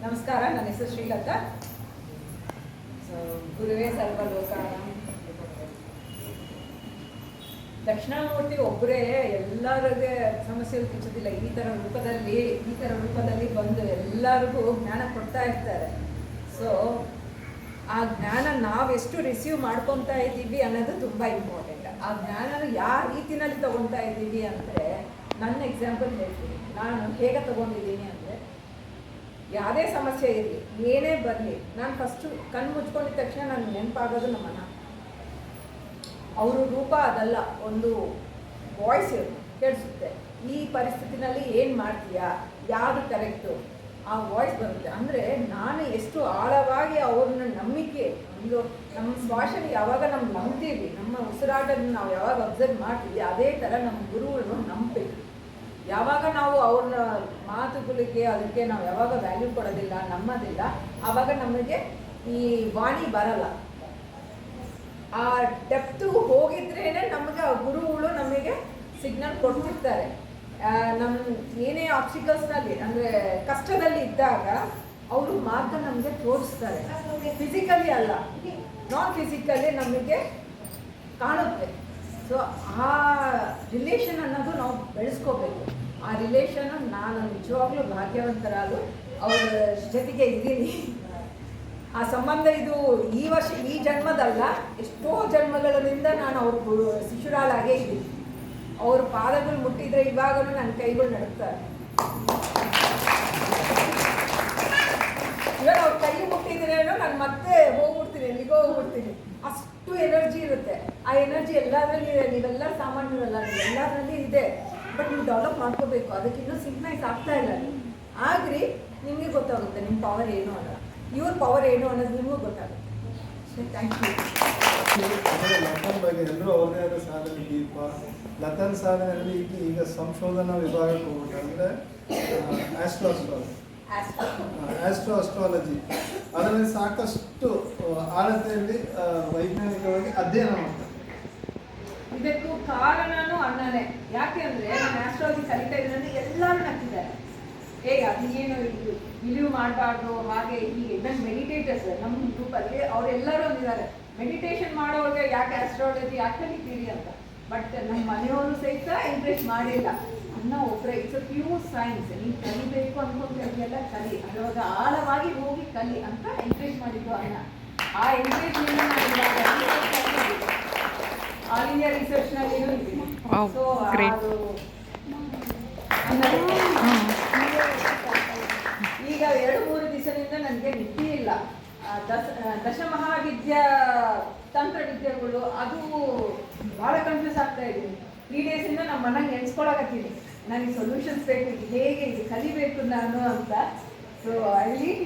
ನಮಸ್ಕಾರ, ನನ್ನ ಹೆಸರು ಶ್ರೀಲತಾ. ಗುರುವೇ ಸರ್ವಲೋಕಾನ. ದಕ್ಷಿಣಾಮೂರ್ತಿ ಒಬ್ಬರೇ ಎಲ್ಲರಿಗೆ ಸಮಸ್ಯೆಗಳು ಕಿಚ್ಚೋದಿಲ್ಲ. ಈ ಥರ ರೂಪದಲ್ಲಿ ಬಂದು ಎಲ್ಲರಿಗೂ ಜ್ಞಾನ ಕೊಡ್ತಾ ಇರ್ತಾರೆ. ಸೊ ಆ ಜ್ಞಾನ ನಾವೆಷ್ಟು ರಿಸೀವ್ ಮಾಡ್ಕೊತಾ ಇದ್ದೀವಿ ಅನ್ನೋದು ತುಂಬ ಇಂಪಾರ್ಟೆಂಟ್. ಆ ಜ್ಞಾನನ ಯಾವ ರೀತಿಯಲ್ಲಿ ತೊಗೊತಾ ಇದ್ದೀವಿ ಅಂದರೆ, ನನ್ನ ಎಕ್ಸಾಂಪಲ್ ಹೇಳ್ತೀನಿ. ನಾನು ಹೇಗೆ ತೊಗೊಂಡಿದ್ದೀನಿ ಅಂದರೆ, ಯಾವುದೇ ಸಮಸ್ಯೆ ಇರಲಿ, ಏನೇ ಬರಲಿ, ನಾನು ಫಸ್ಟು ಕಣ್ಣು ಮುಚ್ಕೊಂಡಿದ ತಕ್ಷಣ ನನಗೆ ನೆನಪಾಗೋದು ನಮ್ಮನ್ನ. ಅವರು ರೂಪ ಅದಲ್ಲ, ಒಂದು ವಾಯ್ಸ್ ಕೇಳಿಸುತ್ತೆ. ಈ ಪರಿಸ್ಥಿತಿನಲ್ಲಿ ಏನು ಮಾಡ್ತೀಯಾ, ಯಾವುದು ಕರೆಕ್ಟು, ಆ ವಾಯ್ಸ್ ಬರುತ್ತೆ. ಅಂದರೆ ನಾನು ಎಷ್ಟು ಆಳವಾಗಿ ಅವ್ರನ್ನ ನಂಬಿಕೆ, ಒಂದು ನಮ್ಮ ಶ್ವಾಸನ ಯಾವಾಗ ನಾವು ನಂಬ್ತೀವಿ, ನಮ್ಮ ಉಸಿರಾಟನ ನಾವು ಯಾವಾಗ ಅಬ್ಸರ್ವ್ ಮಾಡ್ತೀವಿ, ಅದೇ ಥರ ನಮ್ಮ ಗುರುಗಳನ್ನು ನಂಬಬೇಕು. ಯಾವಾಗ ನಾವು ಅವ್ರನ್ನ ಮಾತುಗಳಿಗೆ ಅದಕ್ಕೆ ನಾವು ಯಾವಾಗ ವ್ಯಾಲ್ಯೂ ಕೊಡೋದಿಲ್ಲ, ನಂಬೋದಿಲ್ಲ, ಆವಾಗ ನಮಗೆ ಈ ವಾಣಿ ಬರಲ್ಲ. ಆ ಡೆಪ್ತು ಹೋಗಿದ್ರೇ ನಮಗೆ ಆ ಗುರುಗಳು ನಮಗೆ ಸಿಗ್ನಲ್ ಕೊಡ್ತಿರ್ತಾರೆ. ನಮ್ಮ ಏನೇ ಆಬ್ಸ್ಟಿಕಲ್ಸ್ನಲ್ಲಿ ಅಂದರೆ ಕಷ್ಟದಲ್ಲಿ ಇದ್ದಾಗ ಅವರು ಮಾರ್ಗ ನಮಗೆ ತೋರಿಸ್ತಾರೆ. ಫಿಸಿಕಲಿ ಅಲ್ಲ, ನಾನ್ ಫಿಸಿಕಲಿ ನಮಗೆ ಕಾಣುತ್ತೆ. ಸೊ ಆ ರಿಲೇಷನ್ ಅನ್ನೋದು ನಾವು ಬೆಳೆಸ್ಕೋಬೇಕು. ಆ ರಿಲೇಷನ್ ನಾನು ನಿಜವಾಗ್ಲೂ ಭಾಗ್ಯವಂತರಾಗು ಅವರ ಜೊತೆಗೆ ಇದ್ದೀನಿ. ಆ ಸಂಬಂಧ ಇದು ಈ ವರ್ಷ, ಈ ಜನ್ಮದಲ್ಲ, ಎಷ್ಟೋ ಜನ್ಮಗಳಿಂದ ನಾನು ಅವ್ರ ಶಿಶುರಾಳಾಗೇ ಇದ್ದೀನಿ. ಅವ್ರ ಪಾದಗಳು ಮುಟ್ಟಿದ್ರೆ ಇವಾಗಲೂ ನನ್ನ ಕೈಗಳು ನಡುತ್ತಾರೆ. ಇವಾಗ ಅವ್ರ ಕೈ ಮುಟ್ಟಿದ್ರೇನೋ ನಾನು ಮತ್ತೆ ಹೋಗ್ಬಿಡ್ತೀನಿ, ಎಲ್ಲಿಗೋ ಹೋಗ್ಬಿಡ್ತೀನಿ. ಅಷ್ಟು ಎನರ್ಜಿ ಇರುತ್ತೆ. ಆ ಎನರ್ಜಿ ಎಲ್ಲದರಲ್ಲಿ ಇದೆ. ನೀವೆಲ್ಲ ಸಾಮಾನ್ಯರಲ್ಲ, ಎಲ್ಲದರಲ್ಲಿ ಇದೆ. ಬಟ್ ನೀವು ಡೆವಲಪ್ ಮಾಡ್ಕೋಬೇಕು. ಅದಕ್ಕೆ ಇನ್ನೂ ಸಿಂಕ್ರನೈಸ್ ಆಗ್ತಾ ಇಲ್ಲ. ನೀವು ಆಗ್ರಿ, ನಿಮಗೆ ಗೊತ್ತಾಗುತ್ತೆ ನಿಮ್ಮ ಪವರ್ ಏನು ಅನ್ನೋ, ಇವ್ರ ಪವರ್ ಏನು ಅನ್ನೋದು ನಿಮಗೂ ಗೊತ್ತಾಗುತ್ತೆ. Thank you. ಲತನ್ ಬಗ್ಗೆ ಎಲ್ಲರೂ ಅವ್ರದೇ ಆದ ಸಾಧನೆ ದೀಪ. ಲತನ್ ಸಾಧನೆಯಲ್ಲಿ ಈಗ ಸಂಶೋಧನಾ ವಿಭಾಗಕ್ಕೆ ಹೋಗ್ಬಿಟ್ಟು ಅಂದರೆ ಆಸ್ಟ್ರಾಲಜಿ ಅದರಲ್ಲಿ ಸಾಕಷ್ಟು ಆಳತೆಯಲ್ಲಿ ವೈಜ್ಞಾನಿಕವಾಗಿ ಅಧ್ಯಯನ ಮಾಡ್ತಾರೆ. ಇದಕ್ಕೂ ಕಾರಣನೂ ಅಣ್ಣನೇ. ಯಾಕೆ ಅಂದರೆ ನಾನು ಆಸ್ಟ್ರಾಲಜಿ ಕಲಿತಾ ಇದ್ರೆ ಎಲ್ಲರೂ ನಗ್ತಿದ್ದಾರೆ. ಹೇಗೆ ಅದು ಏನು ಇಳಿವು ಮಾಡಬಾರ್ದು, ಹಾಗೆ ಹೀಗೆ. ನನ್ನ ಮೆಡಿಟೇಟರ್ಸ್ ನಮ್ಮ ಗ್ರೂಪಲ್ಲಿ ಅವರೆಲ್ಲರೂ ಅಂದಿದ್ದಾರೆ, ಮೆಡಿಟೇಷನ್ ಮಾಡೋರಿಗೆ ಯಾಕೆ ಆಸ್ಟ್ರಾಲಜಿ ಯಾಕೆ ಕಲಿತೀರಿ ಅಂತ. ಬಟ್ ನಮ್ಮ ಮನೆಯವರು ಸಹಿತ ಇಂಟ್ರೆಸ್ಟ್ ಮಾಡಿಲ್ಲ. ಅನ್ನ ಒಬ್ಬರೇ ಇಟ್ಸ್ ಪ್ಯೂರ್ ಸೈನ್ಸ್, ನೀವು ಕಲಿಬೇಕು ಅನ್ಕೊಂಡ್ರೆಲ್ಲ ಕಲಿ, ಅದ್ರೊಳಗೆ ಆಳವಾಗಿ ಹೋಗಿ ಕಲಿ ಅಂತ ಎಂಕರೇಜ್ ಮಾಡಿದ್ದು ಅನ್ನ. ಆ ಎಂಕರೇಜ್ಮೆಂಟ್ ಆಲ್ ಇಂಡಿಯಾ ರಿಸರ್ಚ್ನಲ್ಲಿ ಇದ್ದೀನಿ. ಸೊ ಅದು ಈಗ 2-3 ದಿವಸದಿಂದ ನನಗೆ ನಿದ್ದೆ ಇಲ್ಲ. ದಶಮಹಾವಿದ್ಯಾ ತಂತ್ರವಿದ್ಯೆಗಳು ಅದು ಭಾಳ ಕನ್ಫ್ಯೂಸ್ ಆಗ್ತಾ ಇದ್ದೀನಿ. 3 ಡೇಸಿಂದ ನಮ್ಮ ಮನೆಗೆ ನೆನೆಸ್ಕೊಳಕತ್ತೀನಿ. ನನಗೆ ಸೊಲ್ಯೂಷನ್ಸ್ ಬೇಕು, ಹೇಗೆ ಇದು ಕಲಿಬೇಕು ನಾನು ಅಂತ. So I leave